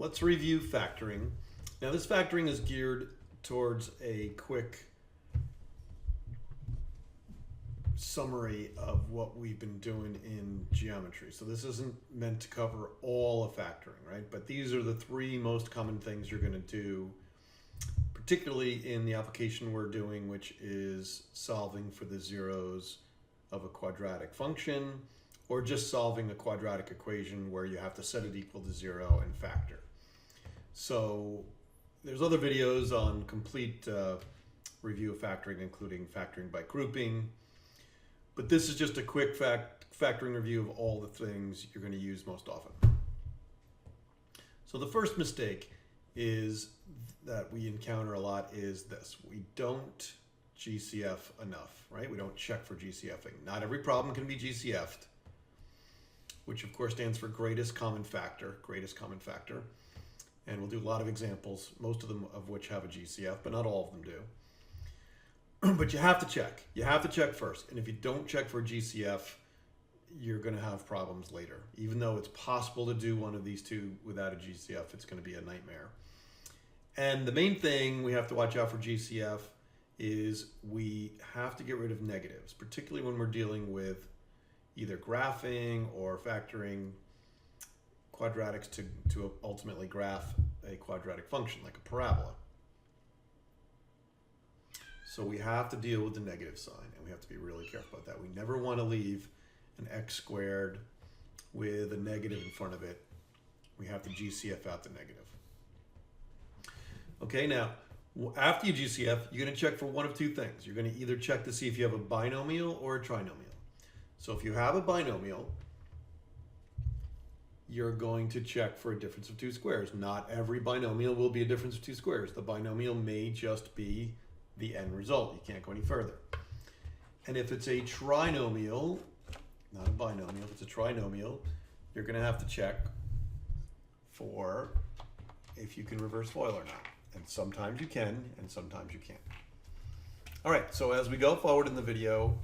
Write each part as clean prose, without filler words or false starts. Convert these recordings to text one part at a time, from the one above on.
let's review factoring. Now this factoring is geared towards a quick summary of what we've been doing in geometry. So this isn't meant to cover all of factoring, right? But these are the three most common things you're going to do, particularly in the application we're doing, which is solving for the zeros of a quadratic function, or just solving a quadratic equation where you have to set it equal to 0 and factor. So there's other videos on complete review of factoring, including factoring by grouping. But this is just a quick factoring review of all the things you're going to use most often. So the first mistake is that we encounter a lot is this. We don't GCF enough, right? We don't check for GCFing. Not every problem can be GCF'd, which of course stands for greatest common factor. And we'll do a lot of examples, most of them of which have a GCF, but not all of them do. But you have to check. You have to check first. And if you don't check for GCF, you're going to have problems later. Even though it's possible to do one of these two without a GCF, it's going to be a nightmare. And the main thing we have to watch out for GCF is we have to get rid of negatives, particularly when we're dealing with either graphing or factoring quadratics to ultimately graph a quadratic function like a parabola. So we have to deal with the negative sign, and we have to be really careful about that. We never want to leave an x squared with a negative in front of it. We have to GCF out the negative. Okay, now, after you GCF, you're going to check for one of two things. You're going to either check to see if you have a binomial or a trinomial. So if you have a binomial, you're going to check for a difference of two squares. Not every binomial will be a difference of two squares. The binomial may just be the end result. You can't go any further. And if it's a trinomial, not a binomial, if it's a trinomial, you're going to have to check for if you can reverse FOIL or not. And sometimes you can, and sometimes you can't. All right, so as we go forward in the video,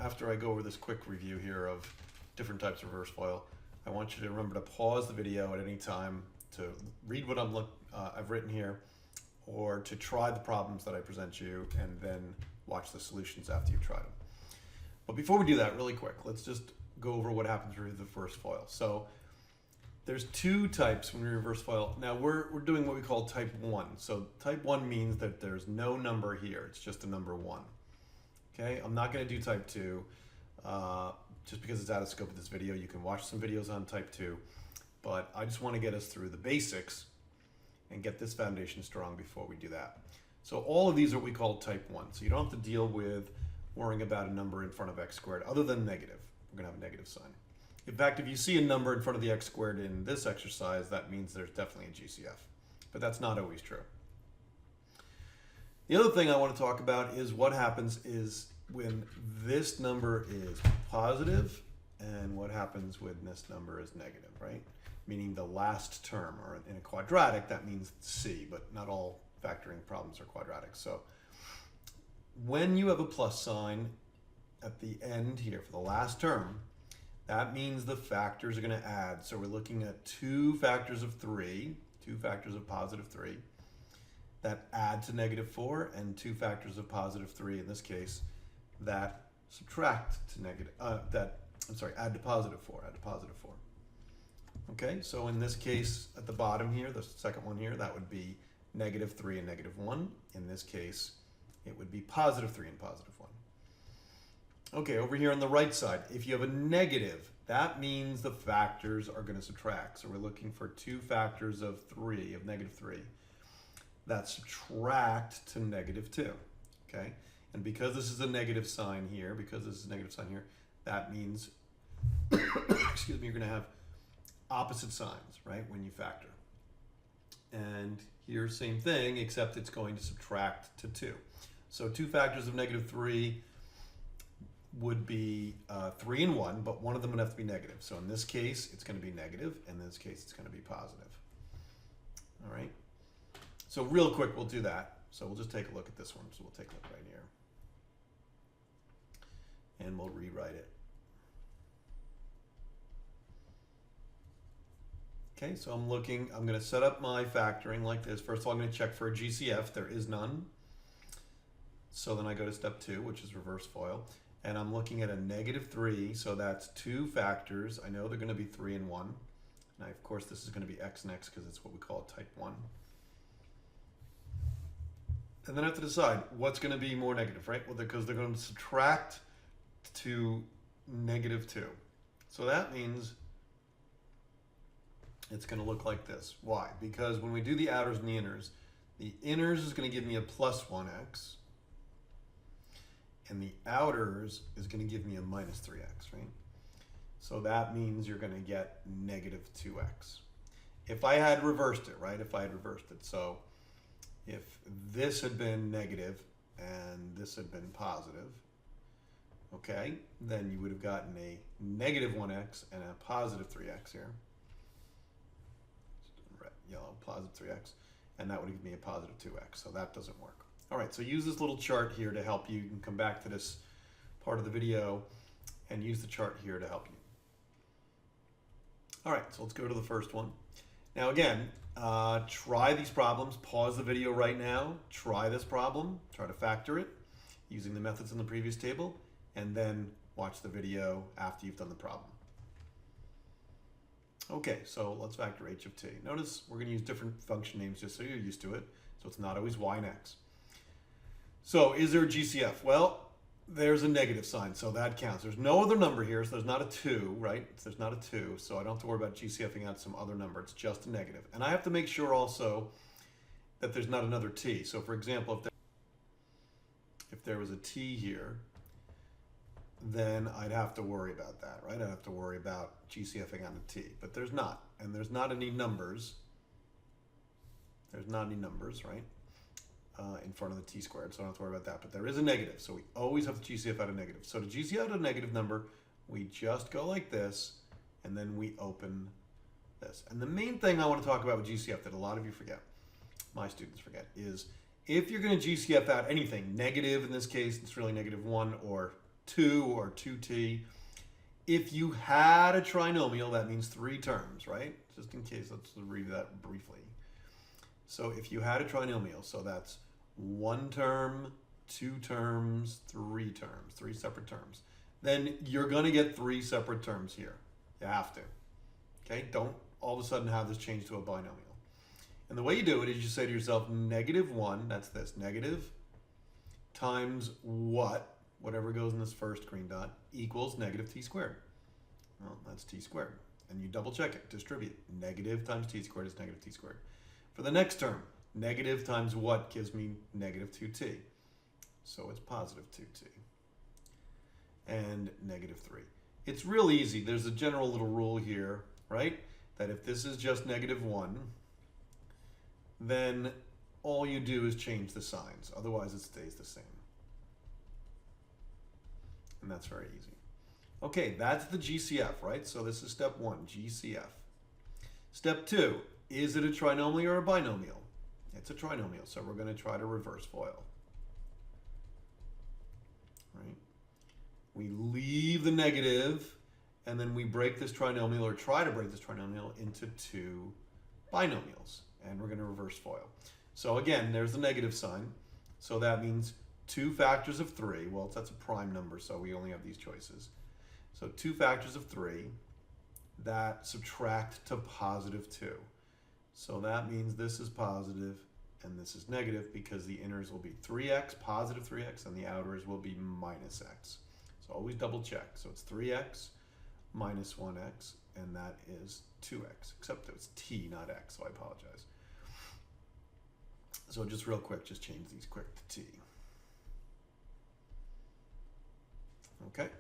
after I go over this quick review here of different types of reverse FOIL, I want you to remember to pause the video at any time to read what I've written here, or to try the problems that I present you and then watch the solutions after you've tried them. But before we do that, really quick, let's just go over what happens with the reverse FOIL. So there's two types when we reverse FOIL. Now we're doing what we call type 1. So type 1 means that there's no number here, it's just a number 1. Okay, I'm not going to do type 2 just because it's out of scope of this video. You can watch some videos on type 2, but I just want to get us through the basics and get this foundation strong before we do that. So all of these are what we call type 1. So you don't have to deal with worrying about a number in front of x squared other than negative. We're going to have a negative sign. In fact, if you see a number in front of the x squared in this exercise, that means there's definitely a GCF. But that's not always true. The other thing I want to talk about is what happens is when this number is positive and what happens when this number is negative, right? Meaning the last term, or in a quadratic, that means C, but not all factoring problems are quadratic. So when you have a plus sign at the end here for the last term, that means the factors are going to add. So we're looking at two factors of 3, two factors of positive 3, that add to negative 4, and two factors of positive 3, in this case, that subtract to negative, add to positive 4, Okay, so in this case, at the bottom here, the second one here, that would be negative 3 and negative 1. In this case, it would be positive 3 and positive 1. Okay, over here on the right side, if you have a negative, that means the factors are going to subtract. So we're looking for two factors of negative 3, that subtract to negative 2. Okay, and because this is a negative sign here, that means, excuse me, you're going to have opposite signs, right, when you factor. And here, same thing, except it's going to subtract to 2. So two factors of negative 3 would be 3 and 1, but one of them would have to be negative. So in this case, it's going to be negative. In this case, it's going to be positive. All right. So real quick, we'll do that. So we'll just take a look at this one. So we'll take a look right here. And we'll rewrite it. Okay, so I'm going to set up my factoring like this. First of all, I'm going to check for a GCF. There is none. So then I go to step 2, which is reverse FOIL. And I'm looking at a -3, so that's 2 factors. I know they're going to be 3 and 1. And of course, this is going to be x and x because it's what we call type 1. And then I have to decide what's going to be more negative, right? Well, because they're going to subtract to -2. So that means it's going to look like this. Why? Because when we do the outers and the inners is going to give me a plus 1x. And the outers is going to give me a minus 3x, right? So that means you're going to get -2x. If I had reversed it, right? If I had reversed it. So if this had been negative and this had been positive, okay, then you would have gotten a -1x and a positive 3x here. Red, yellow, positive 3x. And that would give me a positive 2x. So that doesn't work. All right, so use this little chart here to help you. You can come back to this part of the video and use the chart here to help you. All right, so let's go to the first one. Now again, try these problems. Pause the video right now. Try this problem. Try to factor it using the methods in the previous table, and then watch the video after you've done the problem. Okay, so let's factor h of t. Notice we're going to use different function names just so you're used to it. So it's not always y and x. So is there a GCF? Well, there's a negative sign, so that counts. There's no other number here, so there's not a 2, right? There's not a 2, so I don't have to worry about GCFing out some other number. It's just a negative. And I have to make sure also that there's not another t. So for example, if there was a t here, then I'd have to worry about that, right? I'd have to worry about GCFing on a t, but there's not. And there's not any numbers. There's not any numbers, right? In front of the t squared, so I don't have to worry about that. But there is a negative, so we always have to GCF out a negative. So to GCF out a negative number, we just go like this, and then we open this. And the main thing I want to talk about with GCF that a lot of you forget, my students forget, is if you're going to GCF out anything, negative in this case, it's really -1 or 2 or 2t. If you had a trinomial, that means 3 terms, right? Just in case, let's review that briefly. So if you had a trinomial, so that's 1 term, 2 terms, 3 terms, 3 separate terms, then you're going to get 3 separate terms here. You have to. Okay? Don't all of a sudden have this change to a binomial. And the way you do it is you say to yourself, -1, that's this, negative times what, whatever goes in this first green dot, equals -t squared. Well, that's t squared. And you double check it, distribute. Negative times t squared is -t squared. For the next term, negative times what gives me -2t. So it's positive 2t. And -3. It's real easy. There's a general little rule here, right? That if this is just -1, then all you do is change the signs. Otherwise, it stays the same. And that's very easy. Okay, that's the GCF, right? So this is step 1, GCF. Step 2, is it a trinomial or a binomial? It's a trinomial, so we're going to try to reverse FOIL. Right? We leave the negative, and then we break this trinomial, or try to break this trinomial, into 2 binomials. And we're going to reverse FOIL. So again, there's the negative sign. So that means 2 factors of 3. Well, that's a prime number, so we only have these choices. So 2 factors of 3 that subtract to positive 2. So that means this is positive and this is negative because the inners will be 3x, positive 3x, and the outers will be minus x. So always double check. So it's 3x minus 1x, and that is 2x, except it's t, not x, so I apologize. So just real quick, just change these quick to t. Okay,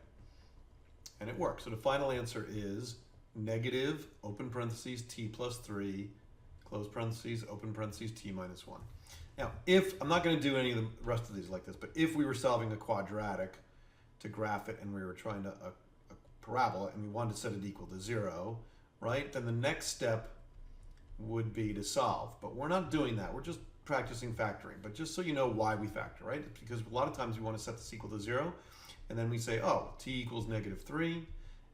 and it works. So the final answer is negative, open parentheses, t plus 3, close parentheses, open parentheses, t minus 1. Now, if, I'm not going to do any of the rest of these like this, but if we were solving a quadratic to graph it and we were trying to, a parabola, and we wanted to set it equal to 0, right, then the next step would be to solve. But we're not doing that. We're just practicing factoring. But just so you know why we factor, right? It's because a lot of times we want to set this equal to 0, and then we say, oh, t equals -3,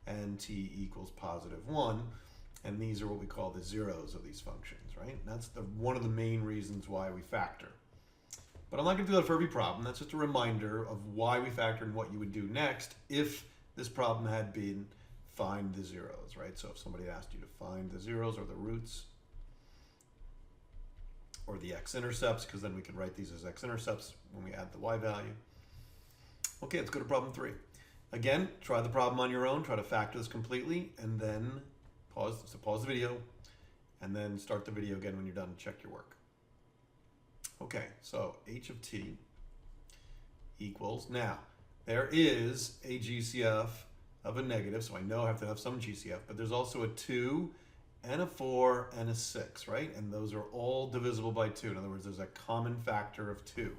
and t equals positive 1. And these are what we call the zeros of these functions, right? And that's one of the main reasons why we factor. But I'm not going to do that for every problem. That's just a reminder of why we factor and what you would do next if this problem had been find the zeros, right? So if somebody asked you to find the zeros or the roots or the x-intercepts, because then we can write these as x-intercepts when we add the y value. Okay, let's go to problem 3. Again, try the problem on your own. Try to factor this completely, and then pause the video, and then start the video again when you're done and check your work. Okay, so h of t equals, now, there is a GCF of a negative, so I know I have to have some GCF, but there's also a 2 and a 4 and a 6, right? And those are all divisible by 2. In other words, there's a common factor of 2.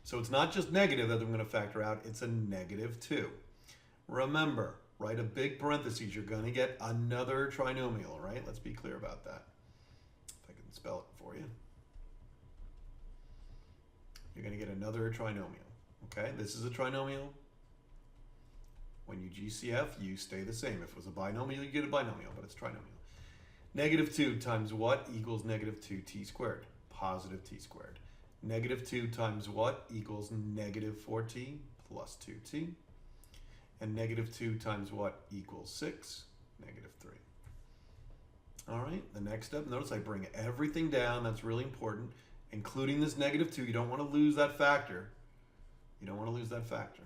So it's not just negative that I'm going to factor out, it's a negative 2. Remember, write a big parentheses, you're going to get another trinomial, right? Let's be clear about that. If I can spell it for you. You're going to get another trinomial, okay? This is a trinomial. When you GCF, you stay the same. If it was a binomial, you get a binomial, but it's trinomial. Negative 2 times what equals negative 2t squared? Positive t squared. Negative 2 times what equals negative 4t plus 2t? And negative 2 times what equals 6? Negative 3. All right, the next step, notice I bring everything down. That's really important, including this negative 2. You don't want to lose that factor. You don't want to lose that factor.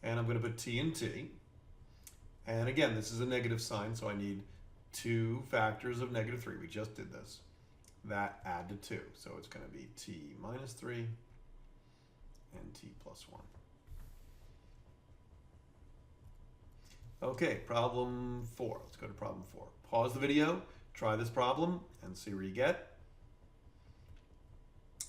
And I'm going to put t and t. And again, this is a negative sign, so I need 2 factors of negative 3. We just did this. That add to 2. So it's going to be t minus 3 and t plus 1. Okay, problem 4. Let's go to problem 4. Pause the video, try this problem, and see where you get.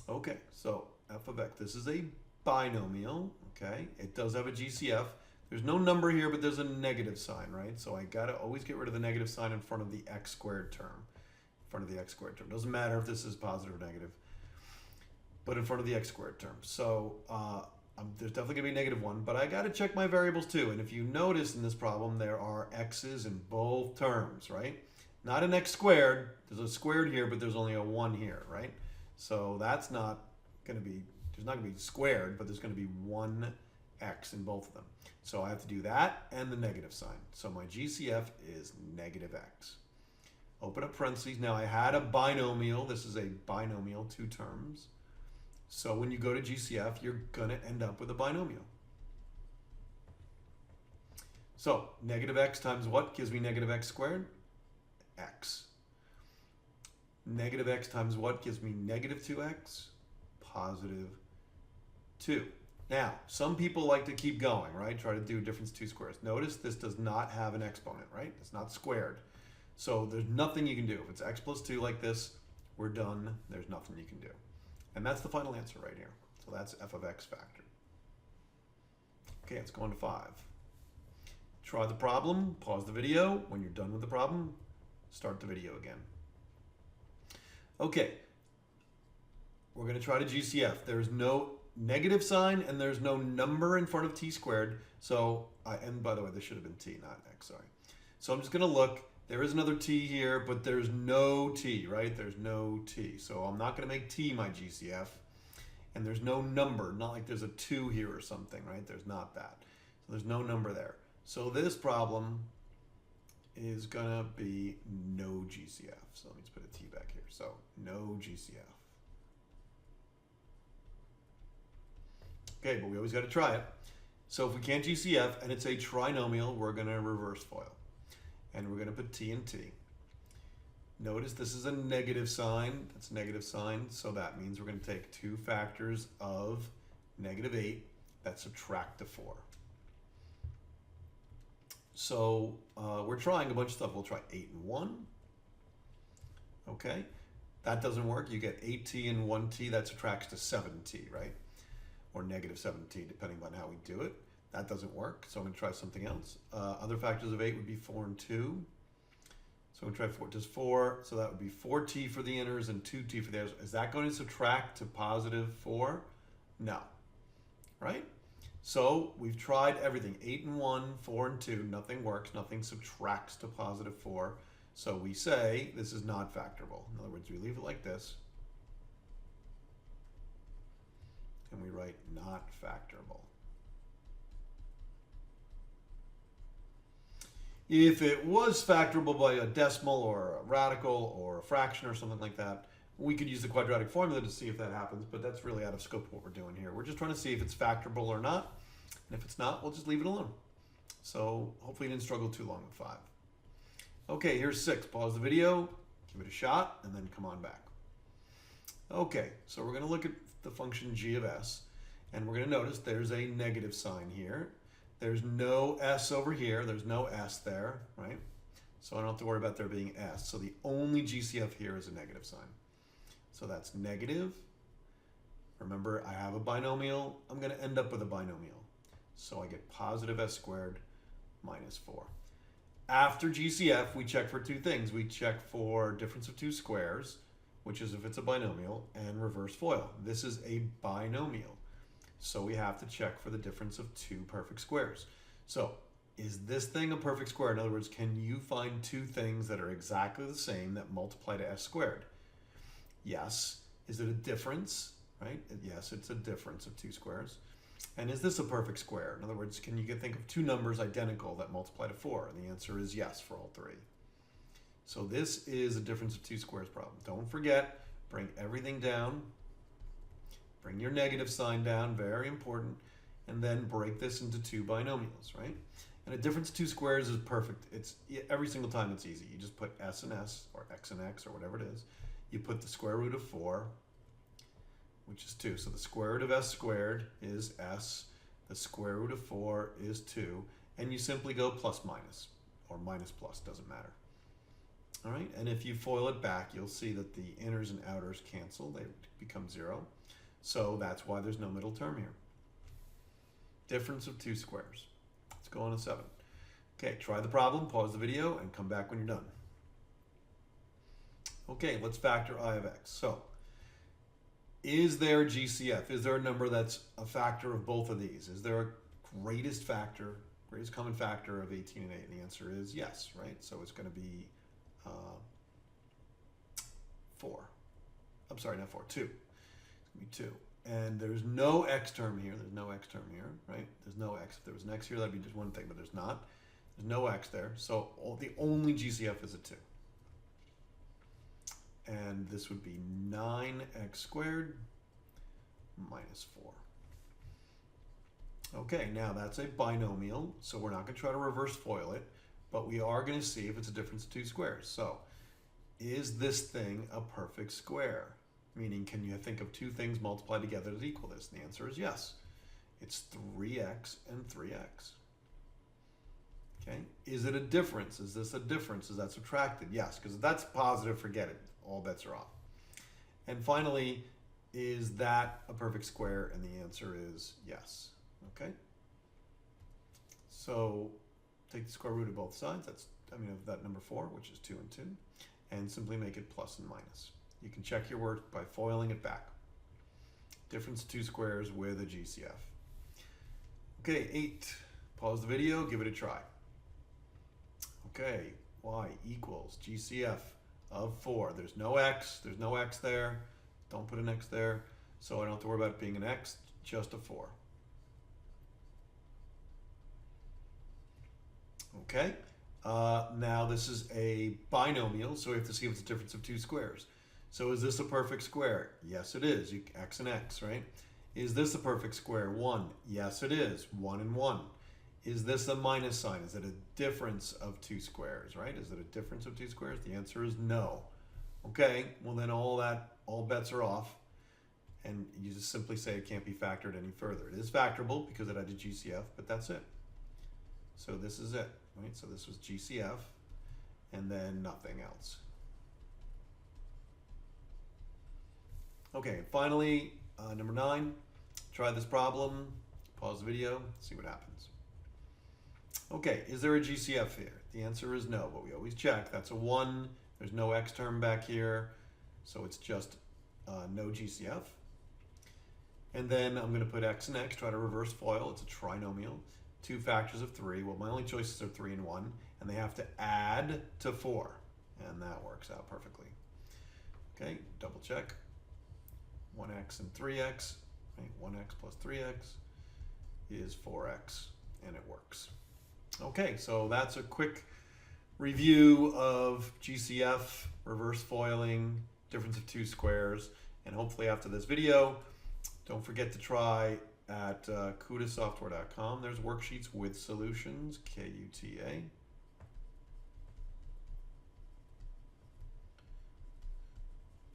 Okay, so f of x. This is a binomial, okay? It does have a GCF. There's no number here, but there's a negative sign, right? So I gotta always get rid of the negative sign in front of the x squared term. In front of the x squared term. Doesn't matter if this is positive or negative, but in front of the x squared term. So there's definitely gonna be negative 1, but I gotta check my variables too. And if you notice in this problem, there are x's in both terms, right? Not an x squared. There's a squared here, but there's only a 1 here, right? So that's not gonna be, there's not gonna be squared, but there's gonna be 1 x in both of them. So I have to do that and the negative sign. So my GCF is negative x. Open up parentheses. Now I had a binomial. This is a binomial, 2 terms. So when you go to GCF, you're going to end up with a binomial. So negative x times what gives me negative x squared? X. Negative x times what gives me negative 2x? Positive 2. Now, some people like to keep going, right? Try to do difference 2 squares. Notice this does not have an exponent, right? It's not squared. So there's nothing you can do. If it's x plus 2 like this, we're done. There's nothing you can do. And that's the final answer right here. So that's f of x factored. Okay, let's go on to 5. Try the problem, pause the video. When you're done with the problem, start the video again. Okay, we're going to try to GCF. There's no negative sign and there's no number in front of t squared. So, and by the way, this should have been t, not x, sorry. So I'm just going to look. There is another t here, but there's no t, right? There's no t. So I'm not going to make t my GCF. And there's no number, not like there's a 2 here or something, right? There's not that. So there's no number there. So this problem is going to be no GCF. So let me just put a t back here. So no GCF. Okay, but we always got to try it. So if we can't GCF and it's a trinomial, we're going to reverse FOIL. And we're going to put t and t. Notice this is a negative sign. That's a negative sign. So that means we're going to take 2 factors of negative 8 that subtract to 4. So we're trying a bunch of stuff. We'll try 8 and 1. Okay. That doesn't work. You get 8t and 1t. That subtracts to 7t, right? Or negative 7t, depending on how we do it. That doesn't work, so I'm going to try something else. Other factors of 8 would be 4 and 2. So I'm going to try 4. Just 4, so that would be 4t for the inners and 2t for the outers. Is that going to subtract to positive 4? No. Right? So we've tried everything. 8 and 1, 4 and 2, nothing works. Nothing subtracts to positive 4. So we say this is not factorable. In other words, we leave it like this. And we write not factorable. If it was factorable by a decimal or a radical or a fraction or something like that, we could use the quadratic formula to see if that happens, but that's really out of scope of what we're doing here. We're just trying to see if it's factorable or not. And if it's not, we'll just leave it alone. So hopefully you didn't struggle too long with 5. Okay, here's 6. Pause the video, give it a shot, and then come on back. Okay, so we're going to look at the function g of s, and we're going to notice there's a negative sign here. There's no s over here. There's no s there, right? So I don't have to worry about there being s. So the only GCF here is a negative sign. So that's negative. Remember, I have a binomial. I'm going to end up with a binomial. So I get positive s squared minus 4. After GCF, we check for 2 things. We check for difference of 2 squares, which is if it's a binomial, and reverse FOIL. This is a binomial. So we have to check for the difference of 2 perfect squares. So is this thing a perfect square? In other words, can you find 2 things that are exactly the same that multiply to s squared? Yes. Is it a difference? Right? Yes, it's a difference of 2 squares. And is this a perfect square? In other words, can you think of 2 numbers identical that multiply to 4? And the answer is yes for all 3. So this is a difference of 2 squares problem. Don't forget, bring everything down. Bring your negative sign down, very important. And then break this into 2 binomials, right? And a difference of 2 squares is perfect. It's every single time it's easy. You just put s and s, or x and x, or whatever it is. You put the square root of 4, which is 2. So the square root of s squared is s. The square root of 4 is 2. And you simply go plus minus, or minus plus, doesn't matter. All right, and if you FOIL it back, you'll see that the inners and outers cancel. They become 0. So that's why there's no middle term here. Difference of 2 squares. Let's go on to 7. Okay, try the problem, pause the video, and come back when you're done. Okay, let's factor I of x. So, is there GCF? Is there a number that's a factor of both of these? Is there a greatest common factor of 18 and 8? And the answer is yes, right? So it's going to be 4. I'm sorry, not 4, 2. It's going to be 2. And there's no x term here. There's no x term here, right? There's no x. If there was an x here, that'd be just one thing, but there's not. There's no x there. So the only GCF is a 2. And this would be 9x squared minus 4. Okay, now that's a binomial, so we're not going to try to reverse FOIL it, but we are going to see if it's a difference of 2 squares. So, is this thing a perfect square? Meaning, can you think of 2 things multiplied together that equal this? And the answer is yes. It's 3x and 3x. Okay, is it a difference? Is this a difference? Is that subtracted? Yes, because if that's positive, forget it. All bets are off. And finally, is that a perfect square? And the answer is yes. Okay. So take the square root of both sides. Of that number 4, which is 2 and 2, and simply make it plus and minus. You can check your work by FOILing it back. Difference of 2 squares with a GCF. Okay, 8. Pause the video, give it a try. Okay, y equals GCF of 4. There's no x there. Don't put an x there. So I don't have to worry about it being an x, just a 4. Okay, now this is a binomial, so we have to see if it's a difference of 2 squares. So is this a perfect square? Yes, it is. X and x, right? Is this a perfect square? 1. Yes, it is. 1 and 1. Is this a minus sign? Is it a difference of 2 squares, right? Is it a difference of 2 squares? The answer is no. Okay, well then all bets are off, and you just simply say it can't be factored any further. It is factorable because it had a GCF, but that's it. So this is it, right? So this was GCF, and then nothing else. Okay, finally, number 9, try this problem, pause the video, see what happens. Okay, is there a GCF here? The answer is no, but we always check. That's a 1. There's no x term back here, so it's just no GCF. And then I'm going to put x and x, try to reverse FOIL. It's a trinomial. 2 factors of 3. Well, my only choices are 3 and 1, and they have to add to 4. and that works out perfectly. Okay, double check. 1x and 3x, right? 1x plus 3x is 4x, and it works. Okay, so that's a quick review of GCF, reverse foiling, difference of two squares, and hopefully after this video, don't forget to try at kudasoftware.com. There's worksheets with solutions, KUTA.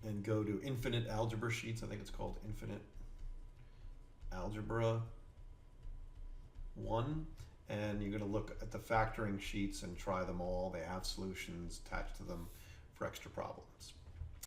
And go to Infinite Algebra Sheets. I think it's called Infinite Algebra 1. And you're going to look at the factoring sheets and try them all. They have solutions attached to them for extra problems.